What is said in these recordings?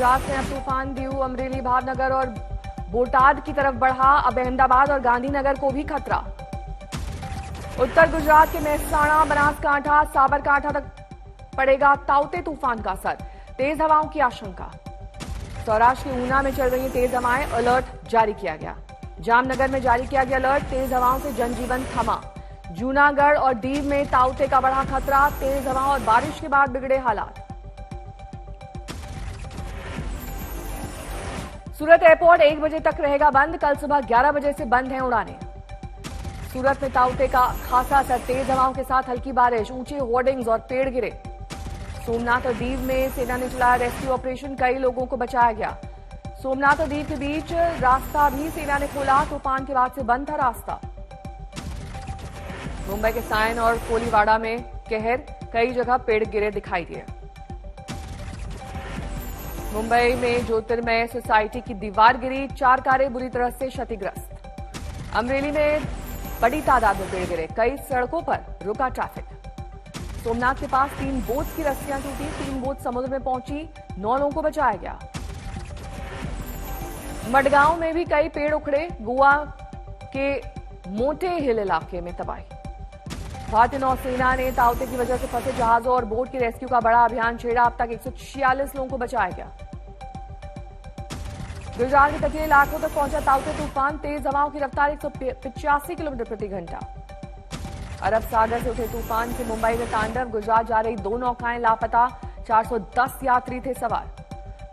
गुजरात में अब तूफान दीव, अमरेली, भावनगर और बोटाद की तरफ बढ़ा। अब अहमदाबाद और गांधीनगर को भी खतरा। उत्तर गुजरात के मेहसाणा, बनासकांठा, साबरकांठा तक पड़ेगा ताउते तूफान का असर। तेज हवाओं की आशंका। सौराष्ट्र के ऊना में चल रही तेज हवाएं, अलर्ट जारी किया गया। जामनगर में जारी किया गया अलर्ट। तेज हवाओं से जनजीवन थमा। जूनागढ़ और दीव में ताउते का बढ़ा खतरा। तेज हवाओं और बारिश के बाद बिगड़े हालात। सूरत एयरपोर्ट 1 बजे तक रहेगा बंद। कल सुबह 11 बजे से बंद हैं उड़ानें। सूरत में ताउते का खासा असर। तेज हवाओं के साथ हल्की बारिश, ऊंचे होर्डिंग्स और पेड़ गिरे। सोमनाथ और दीव में सेना ने चलाया रेस्क्यू ऑपरेशन, कई लोगों को बचाया गया। सोमनाथ और दीव के बीच रास्ता भी सेना ने खोला। तूफान के बाद से बंद था रास्ता। मुंबई के सायन और कोलीवाड़ा में कहर, कई जगह पेड़ गिरे दिखाई दिए। मुंबई में ज्योतिर्मय सोसाइटी की दीवार गिरी, 4 कारें बुरी तरह से क्षतिग्रस्त। अमरेली में बड़ी तादाद में पेड़ गिरे, कई सड़कों पर रुका ट्रैफिक। सोमनाथ के पास 3 बोट्स की रस्सियां टूटी, 3 बोट समुद्र में पहुंची, 9 लोगों को बचाया गया। मडगांव में भी कई पेड़ उखड़े, गोवा के मोटे हिल इलाके में तबाही। भारतीय नौसेना ने ताउते की वजह से फंसे जहाजों और बोट के रेस्क्यू का बड़ा अभियान छेड़ा। अब तक 146 लोगों को बचाया गया। गुजरात के तटीय इलाकों तक पहुंचा ताउते तूफान। तेज हवाओं की रफ्तार 185 किलोमीटर प्रति घंटा। अरब सागर से उठे तूफान से मुंबई में तांडव। गुजरात जा रही 2 नौकाएं लापता, 410 यात्री थे सवार।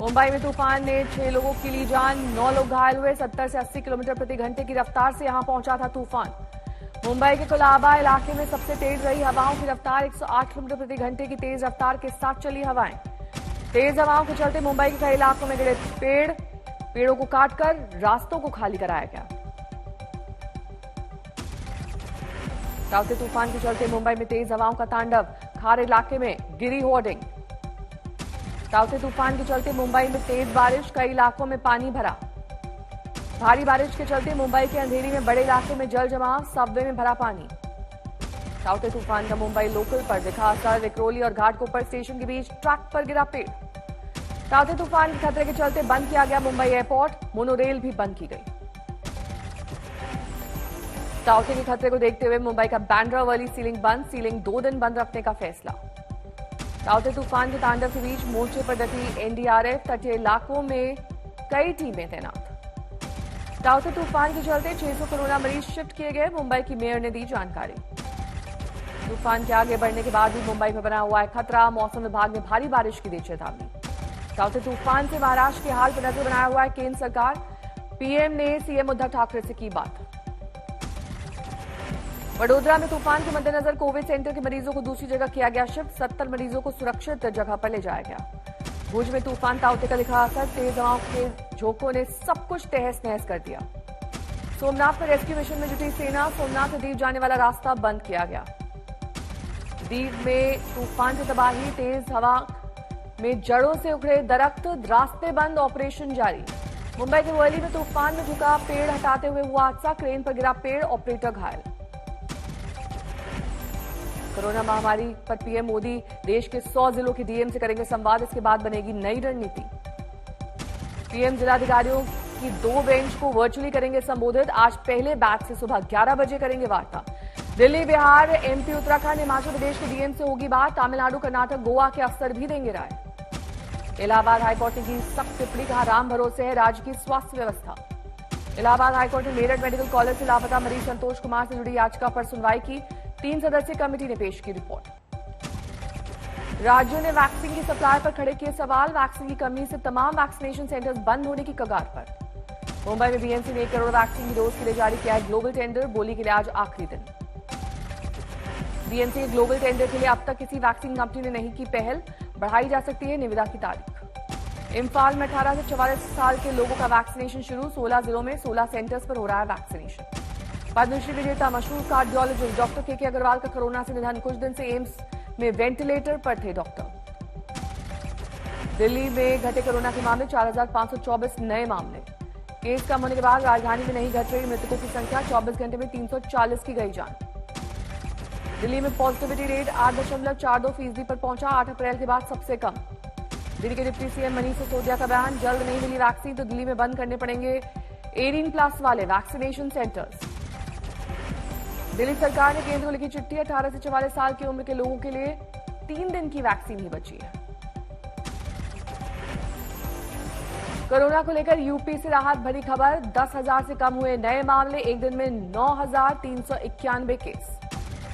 मुंबई में तूफान ने 6 लोगों की ली जान, 9 लोग घायल हुए। 70 से 80 किलोमीटर प्रति घंटे की रफ्तार से यहां पहुंचा था तूफान। मुंबई के कुलाबा इलाके में सबसे तेज रही हवाओं की रफ्तार। 108 किलोमीटर प्रति घंटे की तेज रफ्तार के साथ चली हवाएं। तेज हवाओं के चलते मुंबई के कई इलाकों में गिरे पेड़ों को काटकर रास्तों को खाली कराया गया। ताउते तूफान के चलते मुंबई में तेज हवाओं का तांडव। खार इलाके में गिरी होर्डिंग। ताउते तूफान के चलते मुंबई में तेज बारिश, कई इलाकों में पानी भरा। भारी बारिश के चलते मुंबई के अंधेरी में बड़े इलाके में जल जमाव, सबवे में भरा पानी। ताउते तूफान का मुंबई लोकल पर दिखा असर। विक्रोली और घाटकोपर स्टेशन के बीच ट्रैक पर गिरा पेड़। ताउते तूफान के खतरे के चलते बंद किया गया मुंबई एयरपोर्ट, मोनोरेल भी बंद की गई। ताउते के खतरे को देखते हुए मुंबई का बांद्रा वर्ली सीलिंग बंद, सीलिंग 2 दिन बंद रखने का फैसला। ताउते तूफान के तांडव के बीच मोर्चे पर डटी एनडीआरएफ, तटीय इलाकों में कई टीमें तैनात। ताउते तूफान के चलते 600 कोरोना मरीज शिफ्ट किए गए, मुंबई की मेयर ने दी जानकारी। तूफान के आगे बढ़ने के बाद भी मुंबई में बना हुआ है खतरा, मौसम विभाग ने भारी बारिश की दी चेतावनी। ताउते तूफान से महाराष्ट्र के हाल पर नजर बनाया हुआ है केंद्र सरकार। पीएम ने सीएम उद्धव ठाकरे से की बात। वडोदरा में तूफान के मद्देनजर कोविड सेंटर के मरीजों को दूसरी जगह किया गया शिफ्ट। 70 मरीजों को सुरक्षित जगह पर ले जाया गया। भुज में तूफान ताउते का दिखा असर। तेज हवाओं के झोंकों ने सब कुछ तहस नहस कर दिया। सोमनाथ में रेस्क्यू मिशन में जुटी सेना। सोमनाथ से दीव जाने वाला रास्ता बंद किया गया। दीव में तूफान से तबाही, तेज हवा में जड़ों से उखड़े दरख्त, रास्ते बंद, ऑपरेशन जारी। मुंबई के वर्ली में तूफान में झुका पेड़ हटाते हुए हुआ हादसा, क्रेन पर गिरा पेड़, ऑपरेटर घायल। कोरोना महामारी पर पीएम मोदी देश के 100 जिलों के डीएम से करेंगे संवाद। इसके बाद बनेगी नई रणनीति। पीएम जिलाधिकारियों की 2 बेंच को वर्चुअली करेंगे संबोधित। आज पहले बैच से सुबह 11 बजे करेंगे वार्ता। दिल्ली, बिहार, एमपी, उत्तराखंड, हिमाचल प्रदेश के डीएम से होगी बात। तमिलनाडु, कर्नाटक, गोवा के अफसर भी देंगे राय। इलाहाबाद हाईकोर्ट ने की सख्त टिप्पणी, कहा राम भरोसे है राज्य की स्वास्थ्य व्यवस्था। इलाहाबाद हाईकोर्ट ने मेरठ मेडिकल कॉलेज से लापता मरीज संतोष कुमार से जुड़ी याचिका पर सुनवाई की। 3 सदस्यीय कमेटी ने पेश की रिपोर्ट। राज्यों ने वैक्सीन की सप्लाई पर खड़े किए सवाल। वैक्सीन की कमी से तमाम वैक्सीनेशन सेंटर्स बंद होने की कगार पर। मुंबई में बीएमसी ने 1 करोड़ वैक्सीन की डोज के लिए जारी किया है ग्लोबल टेंडर। बोली के लिए आज आखिरी दिन। बीएमसी के ग्लोबल टेंडर के लिए अब तक किसी वैक्सीन कंपनी ने नहीं की पहल। बढ़ाई जा सकती है निविदा की तारीख। इम्फाल में 18 से 44 साल के लोगों का वैक्सीनेशन शुरू। 16 जिलों में 16 सेंटर्स पर हो रहा है वैक्सीनेशन। पद्मश्री विजेता मशहूर कार्डियोलॉजिस्ट डॉक्टर के अग्रवाल का कोरोना से निधन। कुछ दिन से एम्स में वेंटिलेटर पर थे डॉक्टर। दिल्ली में घटे कोरोना के मामले, 4524 नए मामले। केस कम होने के बाद राजधानी में नहीं घट रही मृतकों की संख्या। 24 घंटे में 340 की गई जान। दिल्ली में पॉजिटिविटी रेट 8.42% पर पहुंचा। 8 अप्रैल के बाद सबसे कम। दिल्ली के डिप्टी सीएम मनीष सिसोदिया का बयान, जल्द नहीं मिली वैक्सीन तो दिल्ली में बंद करने पड़ेंगे 18+ वाले वैक्सीनेशन सेंटर्स। दिल्ली सरकार ने केंद्र को लिखी चिट्ठी, 18 से 44 साल की उम्र के लोगों के लिए 3 दिन की वैक्सीन ही बची है। कोरोना को लेकर यूपी से राहत भरी खबर, 10,000 से कम हुए नए मामले, एक दिन में 9,391 केस।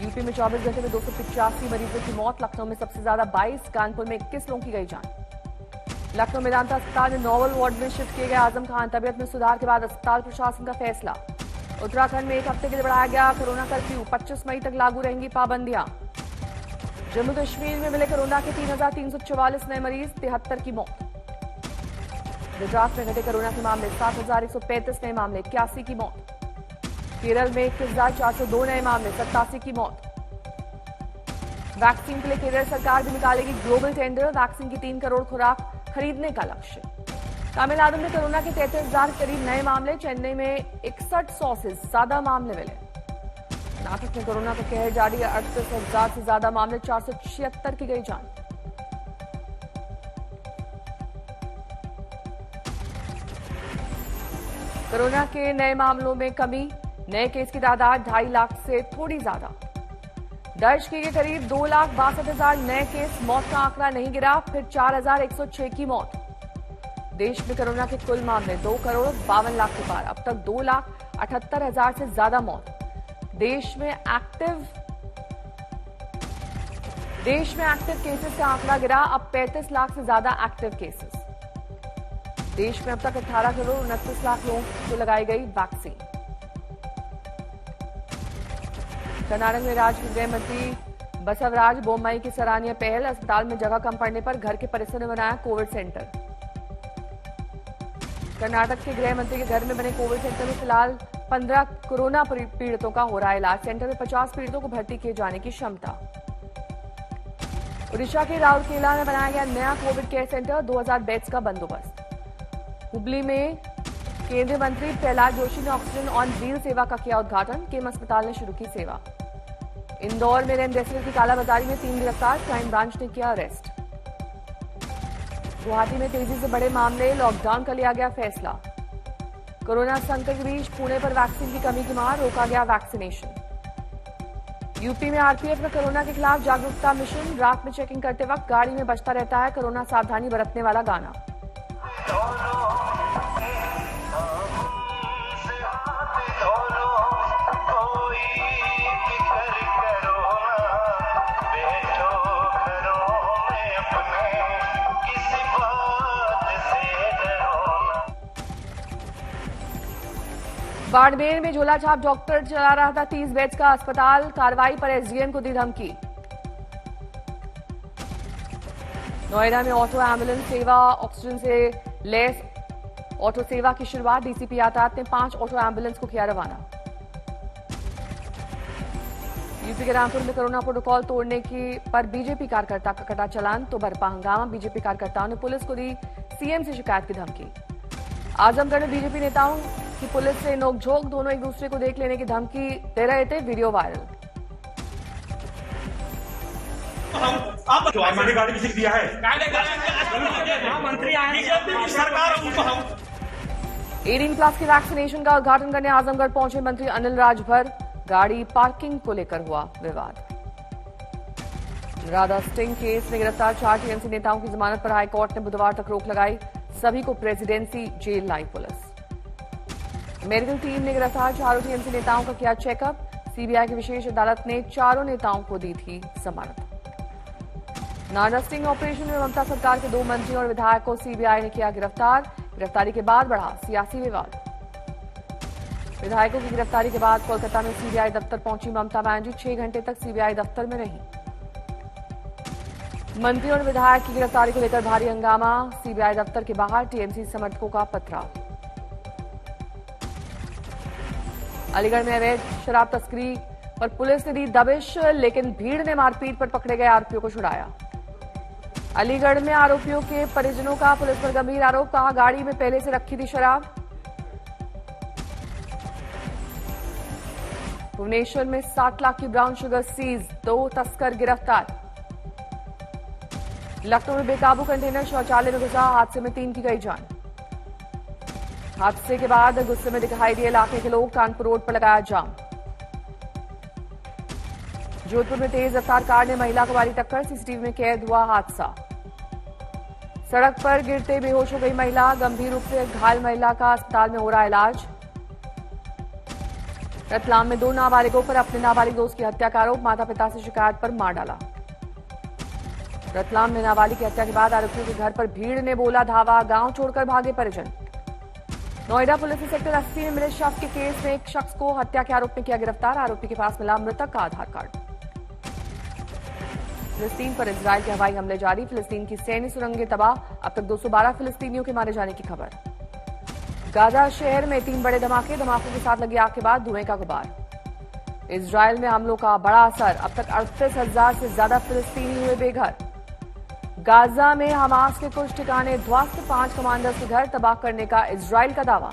यूपी में 24 घंटे में 285 मरीजों की मौत, लखनऊ में सबसे ज्यादा 22, कानपुर में 21 लोगों की गई जान। लखनऊ मेदांता अस्पताल में नोवल वार्ड में शिफ्ट किए गए आजम खान, तबियत में सुधार के बाद अस्पताल प्रशासन का फैसला। उत्तराखंड में 1 हफ्ते के लिए बढ़ाया गया कोरोना कर्फ्यू, 25 मई तक लागू रहेंगी पाबंदियां। जम्मू कश्मीर में मिले कोरोना के 3,344 नए मरीज, 73 की मौत। गुजरात में घटे कोरोना के मामले, 7,135 नए मामले, 81 की मौत। केरल में 21,402 नए मामले, 87 की मौत। वैक्सीन के लिए केरल सरकार भी निकालेगी ग्लोबल टेंडर, वैक्सीन की 3 करोड़ खुराक खरीदने का लक्ष्य। तमिलनाडु में कोरोना के 33,000 करीब नए मामले, चेन्नई में 6100 से ज्यादा मामले मिले। कर्नाटक में कोरोना का कहर जारी, 38,000 से ज्यादा मामले, 476 की गई जान। कोरोना के नए मामलों में कमी, नए केस की तादाद 2.5 लाख से थोड़ी ज्यादा। दर्ज किए गए करीब 2,62,000 नए केस, मौत का आंकड़ा नहीं गिरा, फिर 4,106 की मौत। देश में कोरोना के कुल मामले 2,52,00,000 के पार, अब तक 2,78,000 से ज्यादा मौत। देश में एक्टिव केसेस का आंकड़ा गिरा, अब 35 लाख से ज्यादा एक्टिव केसेस। देश में अब तक 18,29,00,000 लोगों को लगाई गई वैक्सीन। कर्नाटक में राज्य के गृह मंत्री बसवराज बोम्मई की सराहनीय पहल, अस्पताल में जगह कम पड़ने पर घर के परिसर में बनाया कोविड सेंटर। कर्नाटक के गृह मंत्री के घर में बने कोविड सेंटर में फिलहाल 15 कोरोना पीड़ितों का हो रहा है इलाज। सेंटर में 50 पीड़ितों को भर्ती किए जाने की क्षमता। ओडिशा के राउरकेला में बनाया गया नया कोविड केयर सेंटर, 2000 बेड्स का बंदोबस्त। हुबली में केंद्रीय मंत्री प्रहलाद जोशी ने ऑक्सीजन ऑन व्हील सेवा का किया उद्घाटन, केम अस्पताल ने शुरू की सेवा। इंदौर में रेमडेसिविर की कालाबाजारी में 3 गिरफ्तार, क्राइम ब्रांच ने किया अरेस्ट। गुवाहाटी में तेजी से बढ़े मामले, लॉकडाउन का लिया गया फैसला। कोरोना संकट के बीच पुणे पर वैक्सीन की कमी की मार, रोका गया वैक्सीनेशन। यूपी में आरपीएफ में कोरोना के खिलाफ जागरूकता मिशन, रात में चेकिंग करते वक्त गाड़ी में बजता रहता है कोरोना सावधानी बरतने वाला गाना। बाड़मेर में झोलाछाप डॉक्टर चला रहा था 30 बेड्स का अस्पताल, कार्रवाई पर एसडीएम को दी धमकी। नोएडा में ऑटो एम्बुलेंस सेवा, ऑक्सीजन से लैस ऑटो सेवा की शुरुआत, डीसीपी यातायात ने 5 ऑटो एम्बुलेंस को किया रवाना। यूपी के रामपुर में कोरोना प्रोटोकॉल तोड़ने की पर बीजेपी कार्यकर्ता का कटा चालान, तो बरपा हंगामा, बीजेपी कार्यकर्ताओं ने पुलिस को दी सीएम से शिकायत की धमकी। आजमगढ़ में बीजेपी नेताओं की पुलिस से नोकझोंक, दोनों एक दूसरे को देख लेने की धमकी दे रहे थे, वीडियो वायरल। हमारी गाड़ी किसी दिया है, मंत्री आए सरकार उनको 18+ की वैक्सीनेशन का उद्घाटन करने आजमगढ़ पहुंचे मंत्री अनिल राजभर, गाड़ी पार्किंग को लेकर हुआ विवाद। राधा स्टिंग केस में गिरफ्तार 4 टीएमसी नेताओं की जमानत पर हाईकोर्ट ने बुधवार तक रोक लगाई, सभी को प्रेसिडेंसी जेल लाई पुलिस। मेडिकल टीम ने गिरफ्तार 4 टीएमसी नेताओं का किया चेकअप, सीबीआई की विशेष अदालत ने 4 नेताओं को दी थी जमानत। नाडा स्टिंग ऑपरेशन में ममता सरकार के 2 मंत्रियों और विधायक को सीबीआई ने किया गिरफ्तार, गिरफ्तारी के बाद बढ़ा सियासी विवाद। विधायकों की गिरफ्तारी के बाद कोलकाता में सीबीआई दफ्तर पहुंची ममता बनर्जी, 6 घंटे तक सीबीआई दफ्तर में रही। मंत्री और विधायक की गिरफ्तारी को लेकर भारी हंगामा, सीबीआई दफ्तर के बाहर टीएमसी समर्थकों का पथराव। अलीगढ़ में अवैध शराब तस्करी पर पुलिस ने दी दबिश, लेकिन भीड़ ने मारपीट पर पकड़े गए आरोपियों को छुड़ाया। अलीगढ़ में आरोपियों के परिजनों का पुलिस पर गंभीर आरोप, कहा गाड़ी में पहले से रखी थी शराब। भुवनेश्वर में 7 लाख की ब्राउन शुगर सीज, 2 तस्कर गिरफ्तार। लखनऊ में बेकाबू कंटेनर शौचालय में घुसा, हादसे में 3 की गई जान। हादसे के बाद गुस्से में दिखाई दिए इलाके के लोग, कानपुर रोड पर लगाया जाम। जोधपुर में तेज रफ्तार कार ने महिला को मारी टक्कर, सीसीटीवी में कैद हुआ हादसा। सड़क पर गिरते बेहोश हो गई महिला, गंभीर रूप से घायल महिला का अस्पताल में हो रहा इलाज। रतलाम में 2 नाबालिगों पर अपने नाबालिग दोस्त की हत्या का आरोप, माता पिता से शिकायत पर मार डाला। रतलाम में नाबालिग की हत्या के बाद आरोपियों के घर पर भीड़ ने बोला धावा, गांव छोड़कर भागे परिजन। नोएडा पुलिस ने सेक्टर 80 में मिले शव के केस में एक शख्स को हत्या के आरोप में किया गिरफ्तार, आरोपी के पास मिला मृतक का आधार कार्ड। फिलिस्तीन पर इजरायल के हवाई हमले जारी, फिलिस्तीन की सैन्य सुरंगें तबाह, अब तक 212 फिलिस्तीनियों के मारे जाने की खबर। गाजा शहर में 3 बड़े धमाके, धमाकों के साथ लगी आग के बाद धुएं का गुबार। इजरायल में हमलों का बड़ा असर, अब तक 38,000 से ज्यादा फिलिस्तीनी हुए बेघर। गाजा में हमास के कुछ ठिकाने ध्वस्त, 5 कमांडर्स के घर तबाह करने का इजरायल का दावा।